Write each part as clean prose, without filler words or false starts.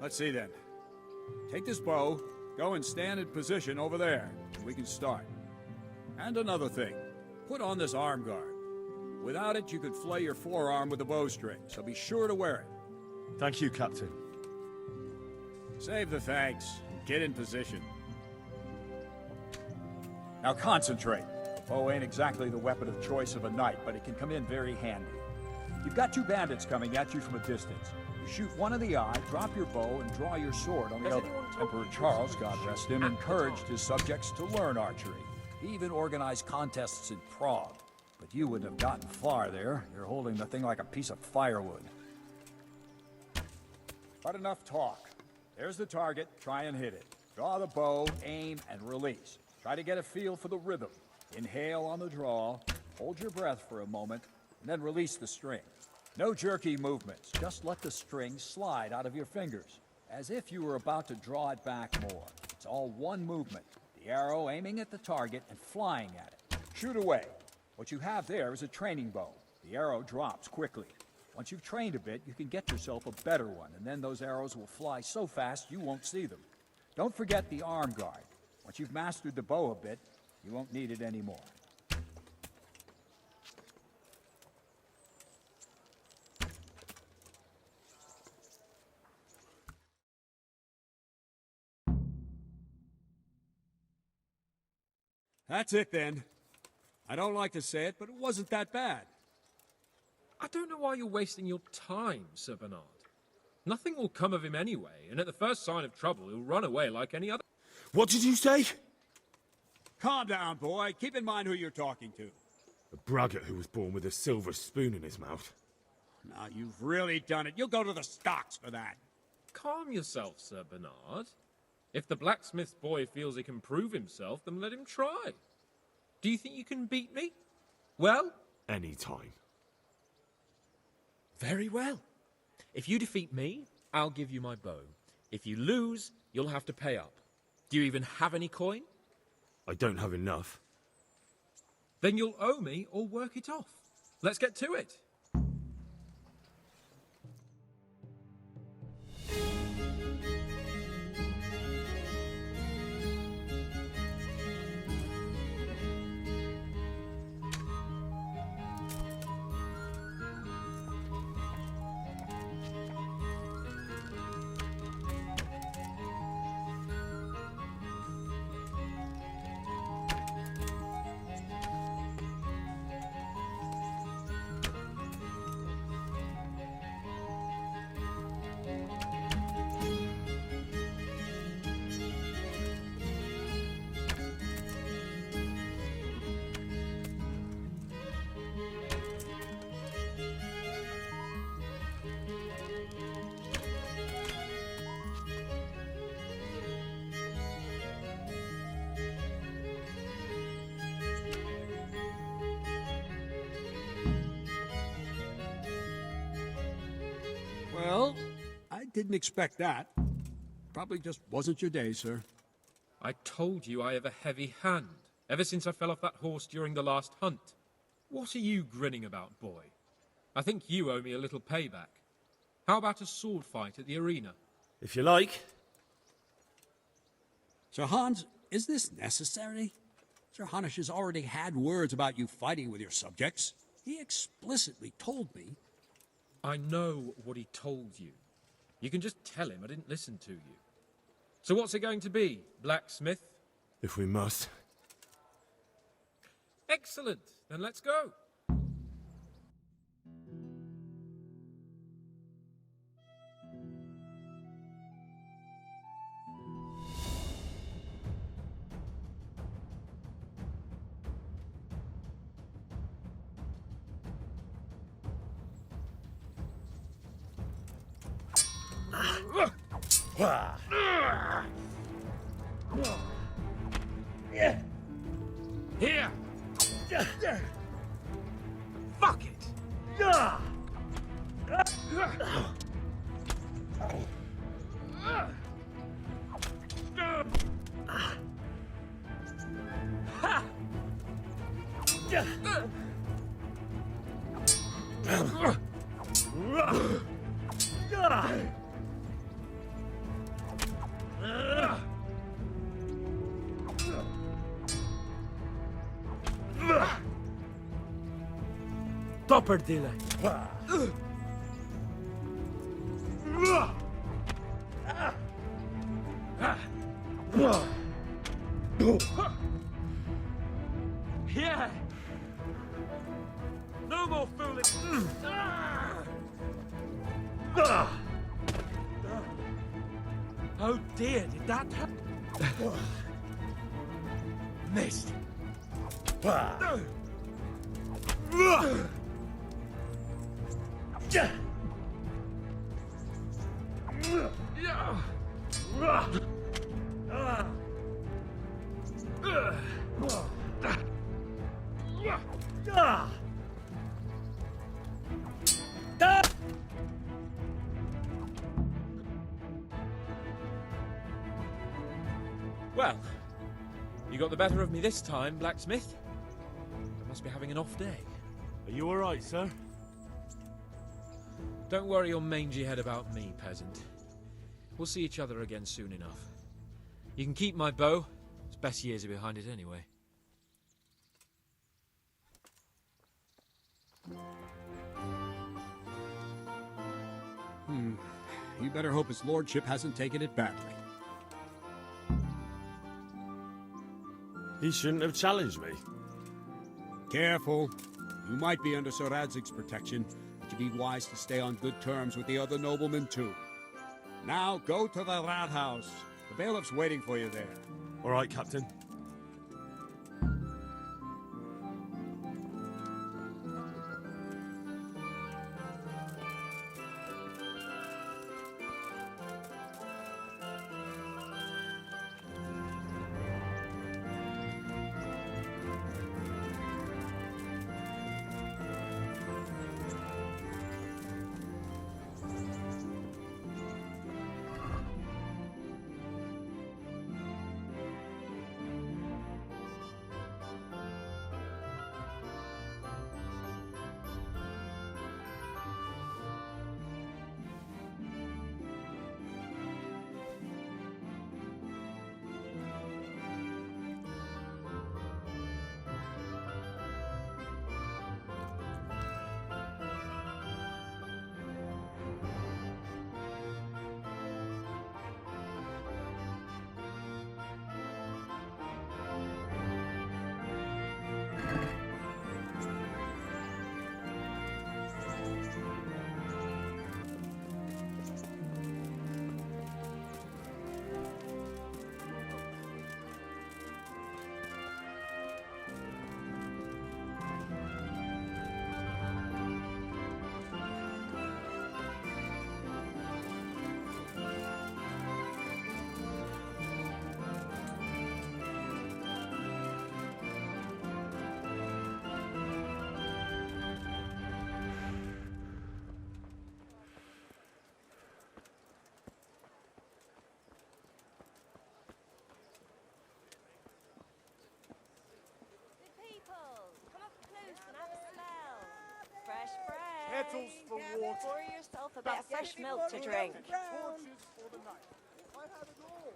Let's see then. Take this bow, go and stand in position over there. We can start. And another thing, put on this arm guard. Without it, you could flay your forearm with a bowstring, so be sure to wear it. Thank you, Captain. Save the thanks. Get in position. Now concentrate. The bow ain't exactly the weapon of choice of a knight, but it can come in very handy. You've got two bandits coming at you from a distance. You shoot one in the eye, drop your bow, and draw your sword on the other. Emperor Charles, God rest him, encouraged his subjects to learn archery. He even organized contests in Prague. But you wouldn't have gotten far there. You're holding the thing like a piece of firewood. But enough talk. There's the target. Try and hit it. Draw the bow, aim, and release. Try to get a feel for the rhythm. Inhale on the draw, hold your breath for a moment, and then release the string. No jerky movements. Just let the string slide out of your fingers, as if you were about to draw it back more. It's all one movement. The arrow aiming at the target and flying at it. Shoot away. What you have there is a training bow. The arrow drops quickly. Once you've trained a bit, you can get yourself a better one, and then those arrows will fly so fast you won't see them. Don't forget the arm guard. Once you've mastered the bow a bit, you won't need it anymore. That's it then. I don't like to say it, but it wasn't that bad. I don't know why you're wasting your time, Sir Bernard. Nothing will come of him anyway, and at the first sign of trouble, he'll run away like any other. What did you say? Calm down, boy. Keep in mind who you're talking to. A braggart who was born with a silver spoon in his mouth. Now, you've really done it. You'll go to the stocks for that. Calm yourself, Sir Bernard. If the blacksmith's boy feels he can prove himself, then let him try. Do you think you can beat me? Well? Any time. Very well. If you defeat me, I'll give you my bow. If you lose, you'll have to pay up. Do you even have any coin? I don't have enough. Then you'll owe me or work it off. Let's get to it. Well, I didn't expect that. Probably just wasn't your day, sir. I told you I have a heavy hand, ever since I fell off that horse during the last hunt. What are you grinning about, boy? I think you owe me a little payback. How about a sword fight at the arena? If you like. Sir Hans, is this necessary? Sir Hanush has already had words about you fighting with your subjects. He explicitly told me. I know what he told you. You can just tell him I didn't listen to you. So what's it going to be, blacksmith? If we must. Excellent. Then let's go. Here! Fuck it! Stop her, Dile. Yeah! No more fooling! Oh dear, did that happen? Missed. Well, you got the better of me this time, blacksmith. I must be having an off day. Are you alright, sir? Don't worry your mangy head about me, peasant. We'll see each other again soon enough. You can keep my bow. Its best years are behind it anyway. You better hope his lordship hasn't taken it badly. He shouldn't have challenged me. Careful. You might be under Sir Radzig's protection, but you'd be wise to stay on good terms with the other noblemen too. Now go to the rat house. The bailiff's waiting for you there. Alright, Captain. Kettles for water. Pour yourself a bit of fresh milk to drink. Torches for the night. I have it all.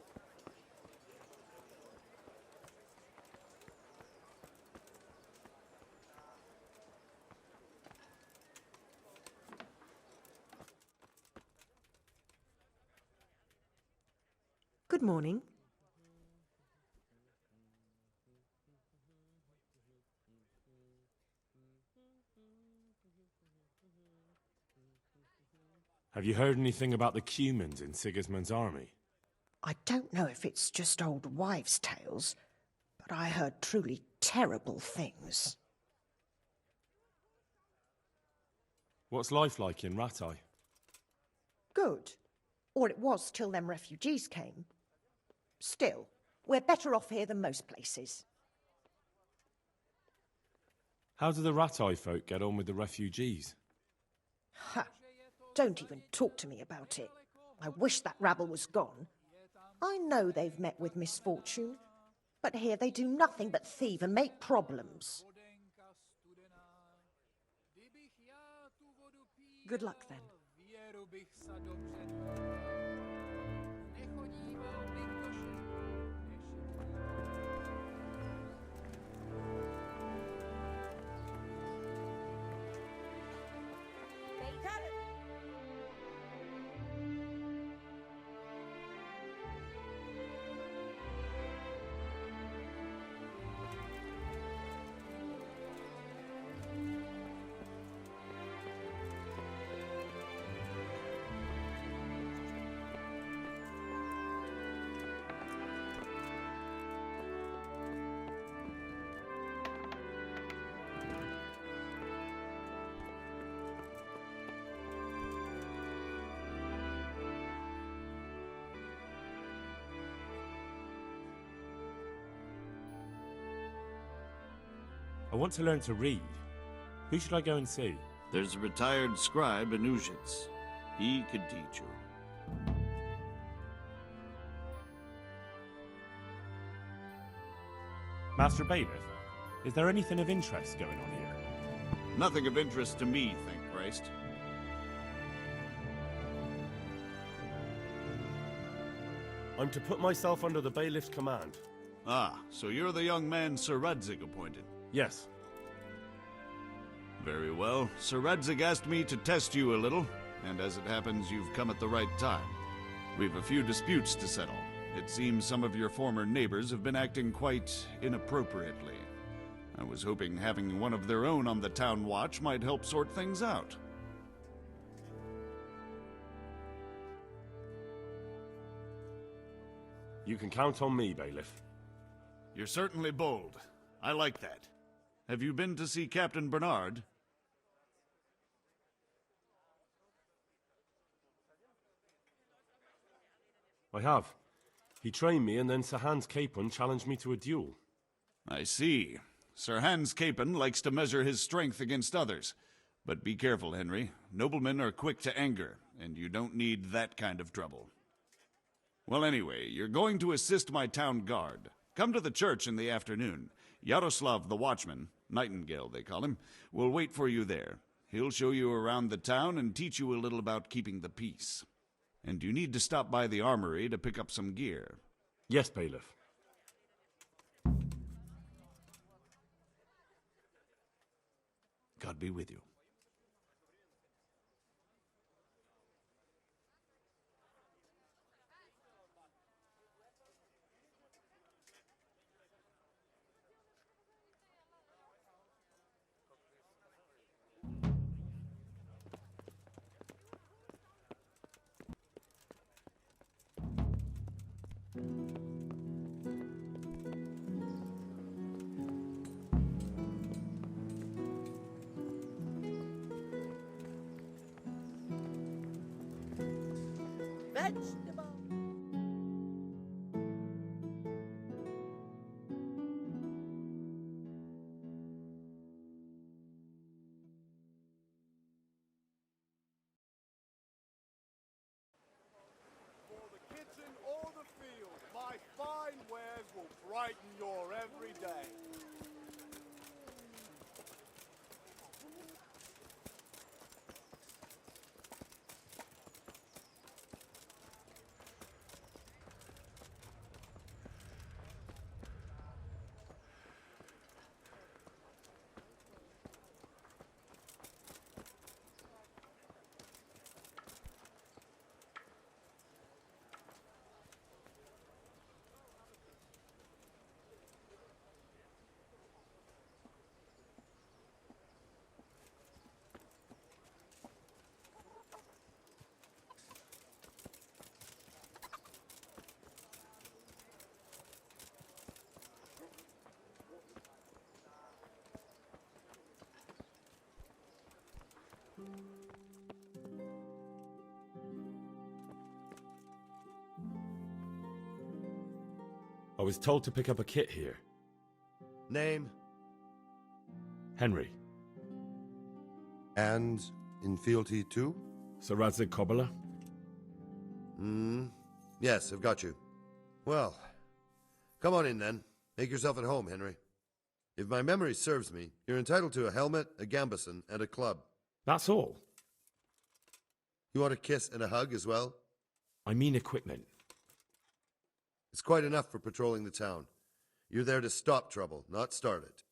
Good morning. Have you heard anything about the Cumans in Sigismund's army? I don't know if it's just old wives' tales, but I heard truly terrible things. What's life like in Rattay? Good. Or it was till them refugees came. Still, we're better off here than most places. How do the Rattay folk get on with the refugees? Ha! Don't even talk to me about it. I wish that rabble was gone. I know they've met with misfortune, but here they do nothing but thieve and make problems. Good luck then. want to learn to read. Who should I go and see? There's a retired scribe in Uzhitz. He could teach you. Master Bailiff, is there anything of interest going on here? Nothing of interest to me, thank Christ. I'm to put myself under the bailiff's command. Ah, so you're the young man Sir Radzig appointed. Yes. Very well. Sir Radzig asked me to test you a little, and as it happens, you've come at the right time. We've a few disputes to settle. It seems some of your former neighbors have been acting quite inappropriately. I was hoping having one of their own on the town watch might help sort things out. You can count on me, Bailiff. You're certainly bold. I like that. Have you been to see Captain Bernard? I have. He trained me, and then Sir Hans Capon challenged me to a duel. I see. Sir Hans Capon likes to measure his strength against others. But be careful, Henry. Noblemen are quick to anger, and you don't need that kind of trouble. Well, anyway, you're going to assist my town guard. Come to the church in the afternoon. Yaroslav the watchman, Nightingale they call him, will wait for you there. He'll show you around the town and teach you a little about keeping the peace. And you need to stop by the armory to pick up some gear. Yes, Bailiff. God be with you. Vegetable. For the kitchen or the field, my fine wares will brighten your every day. I was told to pick up a kit here. Name? Henry. And in fealty too? Sir Radzig Cobbler? Yes, I've got you. Well, come on in then. Make yourself at home, Henry. If my memory serves me, you're entitled to a helmet, a gambeson, and a club. That's all? You want a kiss and a hug as well? I mean equipment. It's quite enough for patrolling the town. You're there to stop trouble, not start it.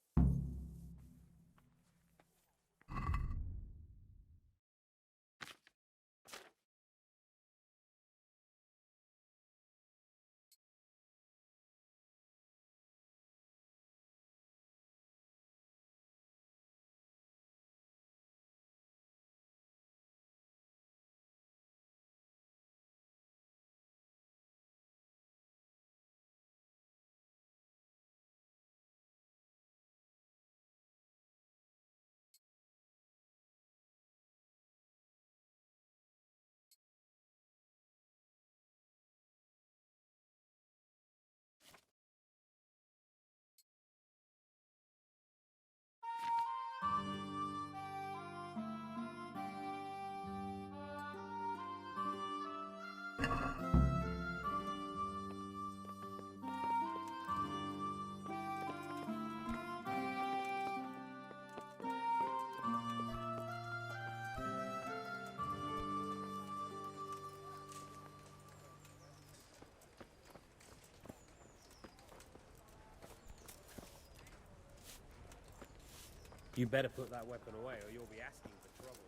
You better put that weapon away or you'll be asking for trouble.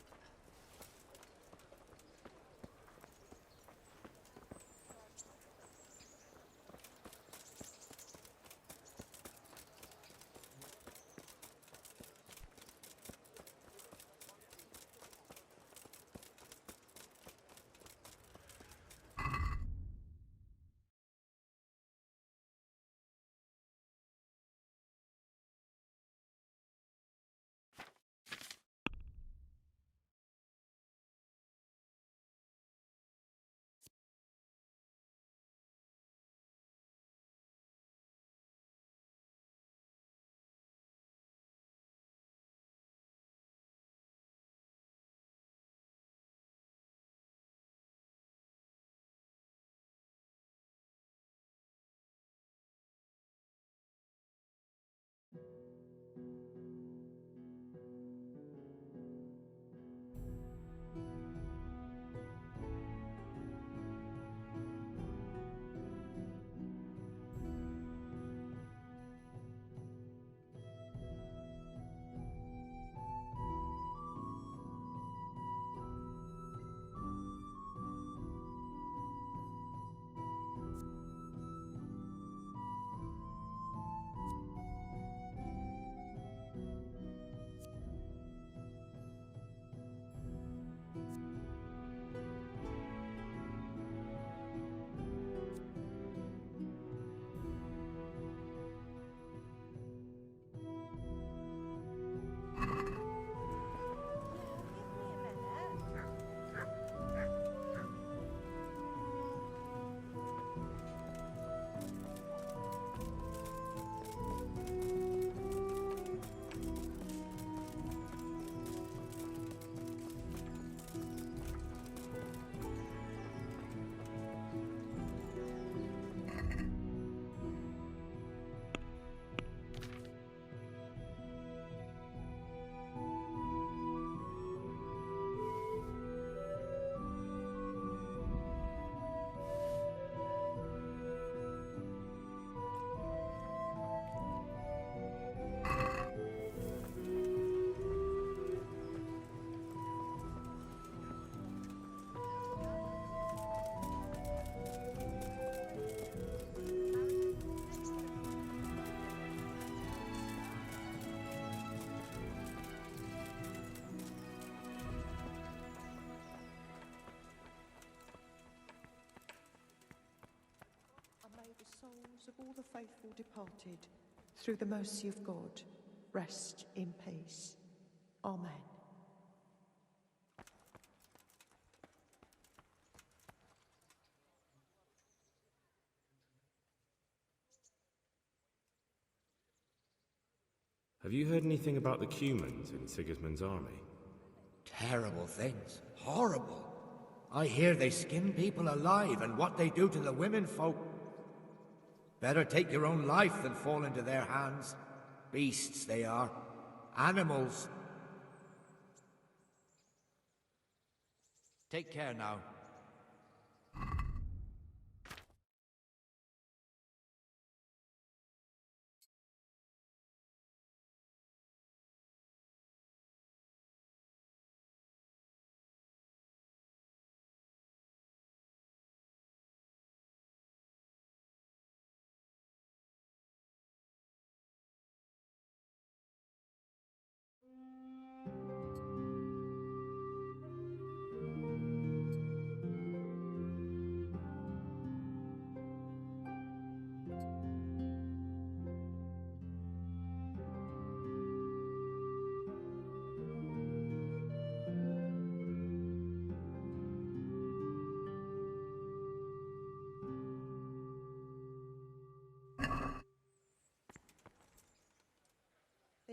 Souls of all the faithful departed, through the mercy of God, rest in peace. Amen. Have you heard anything about the Cumans in Sigismund's army? Terrible things. Horrible. I hear they skin people alive, and what they do to the women folk. Better take your own life than fall into their hands. Beasts they are. Animals. Take care now.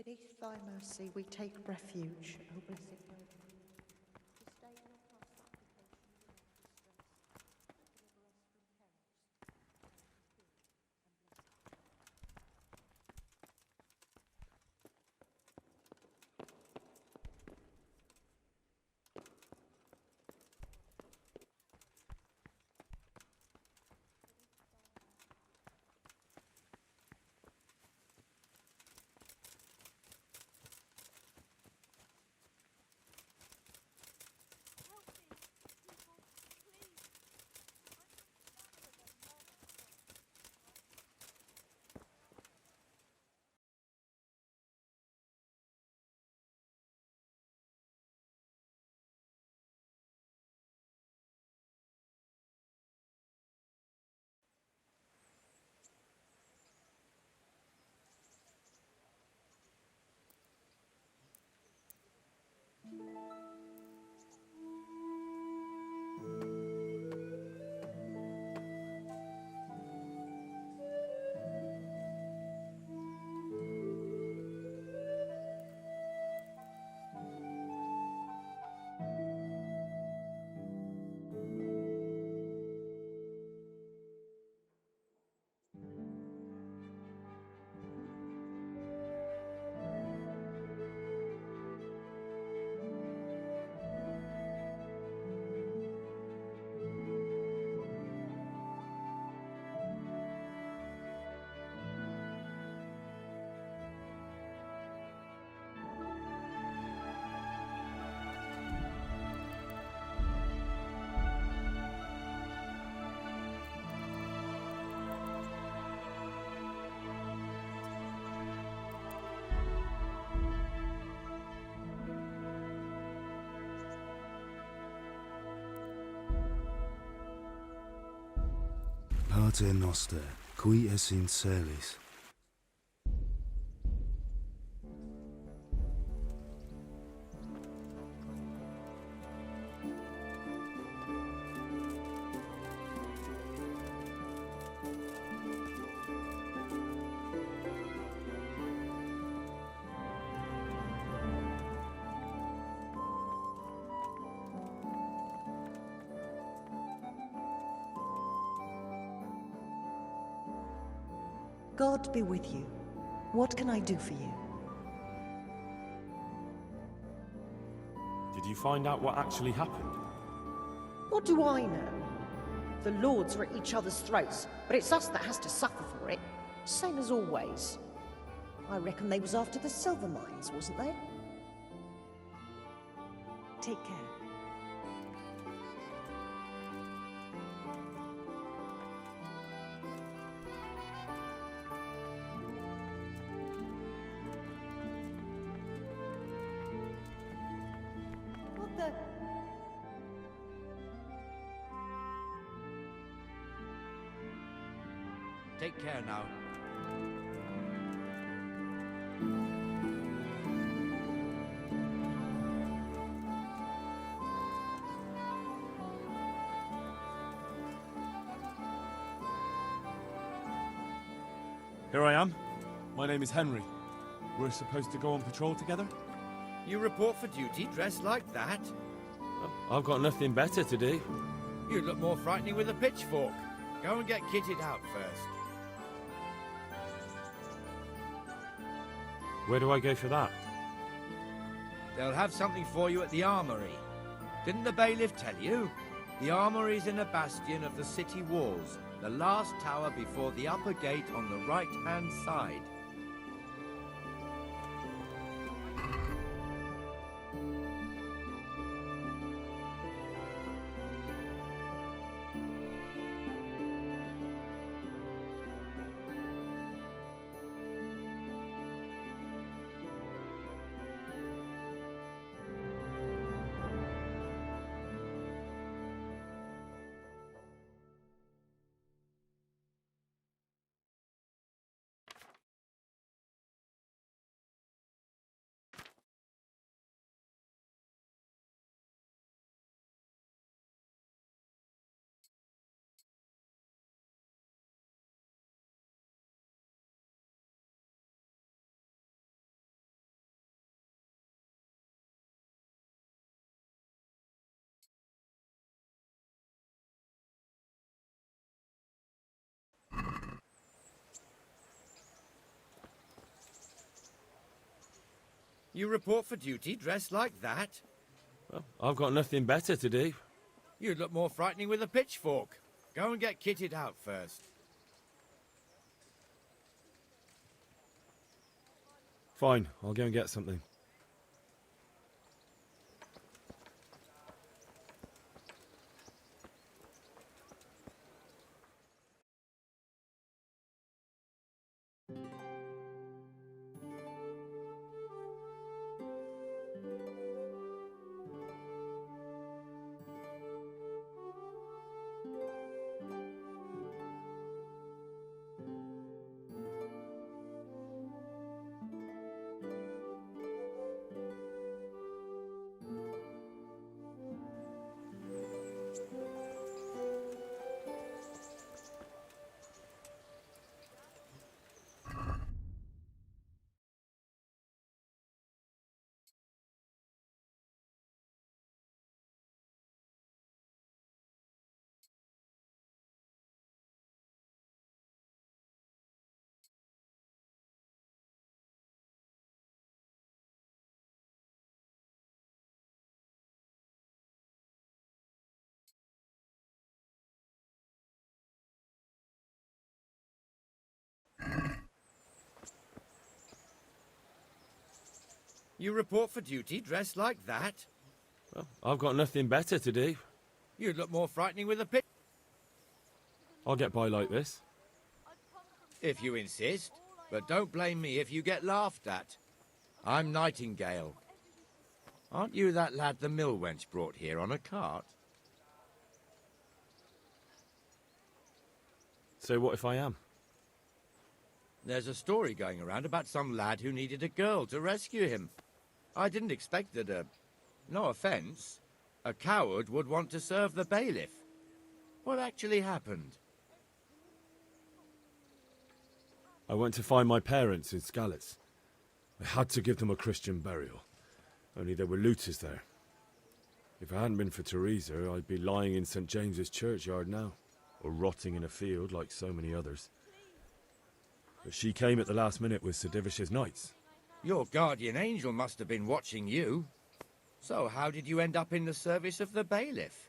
Beneath thy mercy we take refuge, O blessed Virgin. Pater noster, qui es in celis. God be with you. What can I do for you? Did you find out what actually happened? What do I know? The lords are at each other's throats, but it's us that has to suffer for it. Same as always. I reckon they was after the silver mines, wasn't they? Take care. What the... Take care now. Here I am. My name is Henry. We're supposed to go on patrol together? You report for duty dressed like that? Well, I've got nothing better to do. You look more frightening with a pitchfork. Go and get kitted out first. Where do I go for that? They'll have something for you at the armory. Didn't the bailiff tell you? The armory's in a bastion of the city walls, the last tower before the upper gate on the right-hand side. You report for duty dressed like that? Well, I've got nothing better to do. You look more frightening with a pitchfork. Go and get kitted out first. Fine, I'll go and get something. You report for duty dressed like that? Well, I've got nothing better to do. You look more frightening with a pitch. I'll get by like this. If you insist, but don't blame me if you get laughed at. I'm Nightingale. Aren't you that lad the mill wench brought here on a cart? So what if I am? There's a story going around about some lad who needed a girl to rescue him. I didn't expect that no offense, a coward would want to serve the bailiff. What actually happened? I went to find my parents in Skalitz. I had to give them a Christian burial. Only there were looters there. If it hadn't been for Teresa, I'd be lying in St. James's churchyard now, or rotting in a field like so many others. But she came at the last minute with Sir Divish's knights. Your guardian angel must have been watching you. So how did you end up in the service of the bailiff?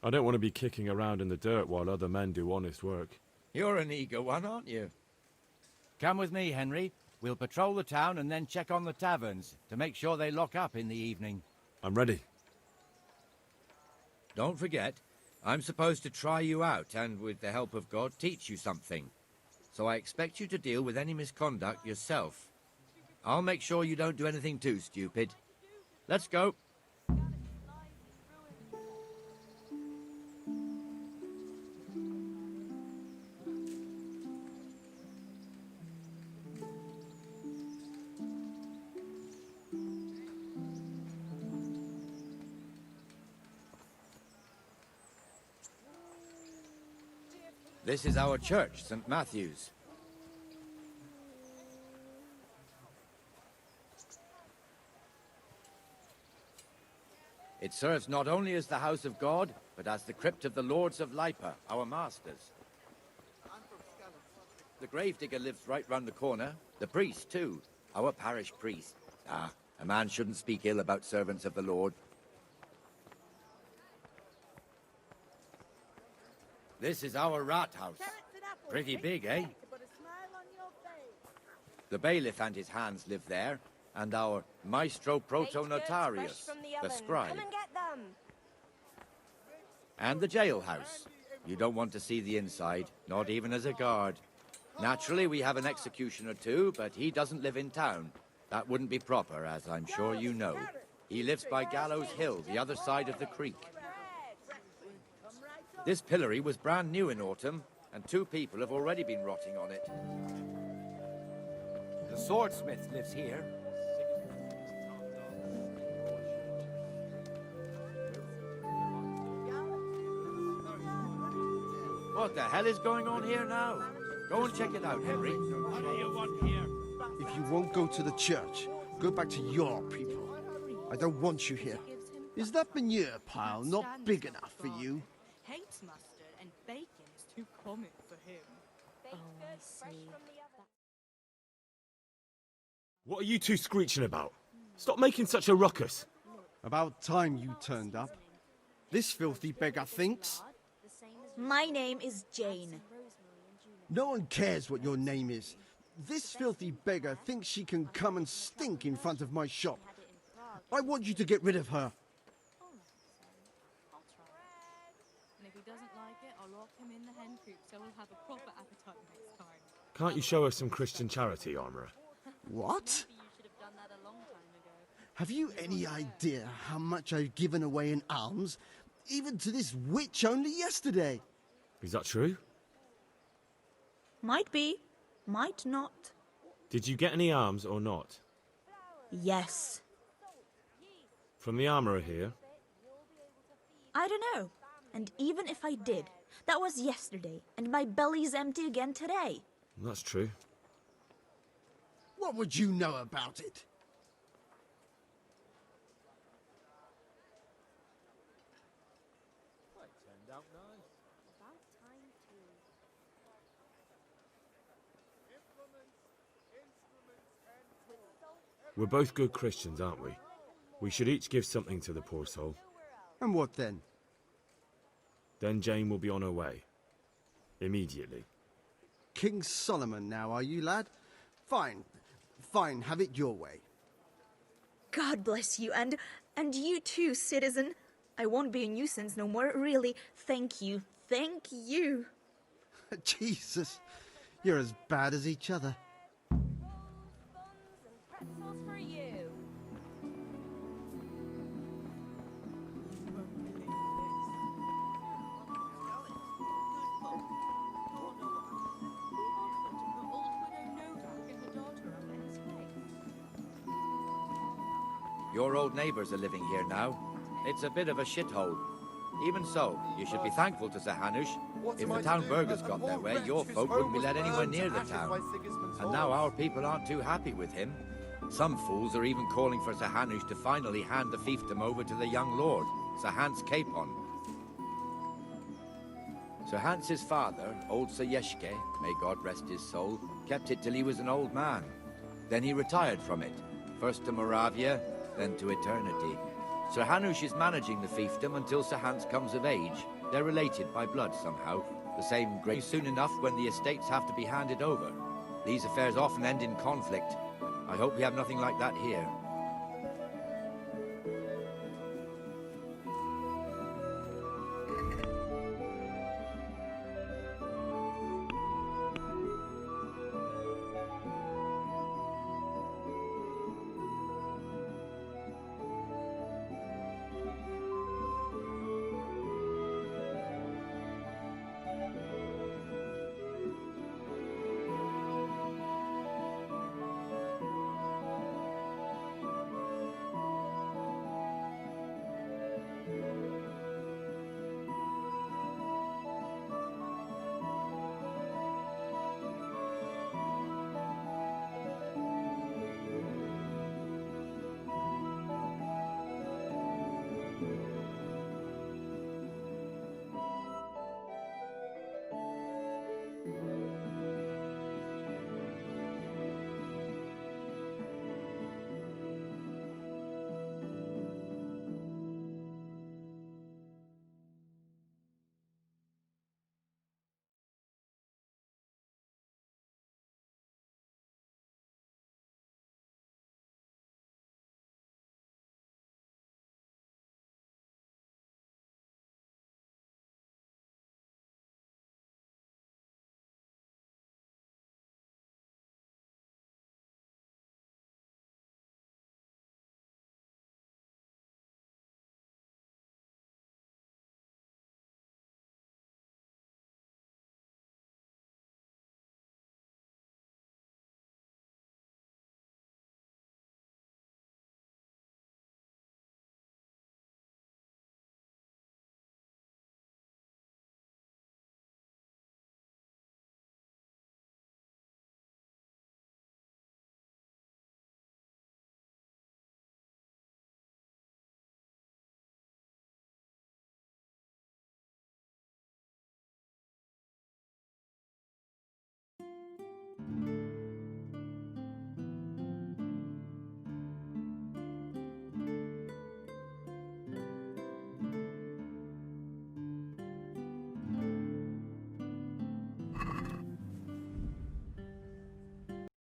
I don't want to be kicking around in the dirt while other men do honest work. You're an eager one, aren't you? Come with me, Henry. We'll patrol the town and then check on the taverns to make sure they lock up in the evening. I'm ready. Don't forget, I'm supposed to try you out and, with the help of God, teach you something. So I expect you to deal with any misconduct yourself. I'll make sure you don't do anything too stupid. Let's go. This is our church, St. Matthew's. It serves not only as the house of God, but as the crypt of the lords of Lipa, our masters. The gravedigger lives right round the corner. The priest, too. Our parish priest. Ah, a man shouldn't speak ill about servants of the Lord. This is our rat house. Pretty big, eh? The bailiff and his hands live there, and our maestro proto-notarius, the scribe. Come and get them. And the jailhouse. You don't want to see the inside, not even as a guard. Naturally, we have an executioner too, but he doesn't live in town. That wouldn't be proper, as I'm sure you know. He lives by Gallows Hill, the other side of the creek. This pillory was brand new in autumn, and 2 people have already been rotting on it. The swordsmith lives here. What the hell is going on here now? Go and check it out, Henry. What do you want here? If you won't go to the church, go back to your people. I don't want you here. Is that manure pile not big enough for you? Hates mustard and bacon is too common for him. Oh, I see. What are you two screeching about? Stop making such a ruckus. About time you turned up. This filthy beggar thinks. My name is Jane. No one cares what your name is. This filthy beggar thinks she can come and stink in front of my shop. I want you to get rid of her. And if he doesn't like it, I'll lock him in the hen coop so he'll have a proper appetite next time. Can't you show us some Christian charity, Armourer? What? Have you any idea how much I've given away in alms? Even to this witch only yesterday. Is that true? Might be, might not. Did you get any arms or not? Yes. From the Armourer here? I don't know. And even if I did, that was yesterday, and my belly's empty again today. That's true. What would you know about it? We're both good Christians, aren't we? We should each give something to the poor soul. And what then? Then Jane will be on her way. Immediately. King Solomon now, are you, lad? Fine. Fine, have it your way. God bless you, and you too, citizen. I won't be a nuisance no more, really. Thank you. Thank you. Jesus, you're as bad as each other. For you. Your old neighbors are living here now. It's a bit of a shithole. Even so, you should be thankful to Sir Hanush. If the town burghers got their way, your folk wouldn't be let anywhere near the town. And now our people aren't too happy with him. Some fools are even calling for Sir Hanush to finally hand the fiefdom over to the young lord, Sir Hans Capon. Sir Hans's father, old Sir Yeshke, may God rest his soul, kept it till he was an old man. Then he retired from it, first to Moravia, then to eternity. Sir Hanush is managing the fiefdom until Sir Hans comes of age. They're related by blood somehow. The same great soon enough when the estates have to be handed over. These affairs often end in conflict. I hope we have nothing like that here.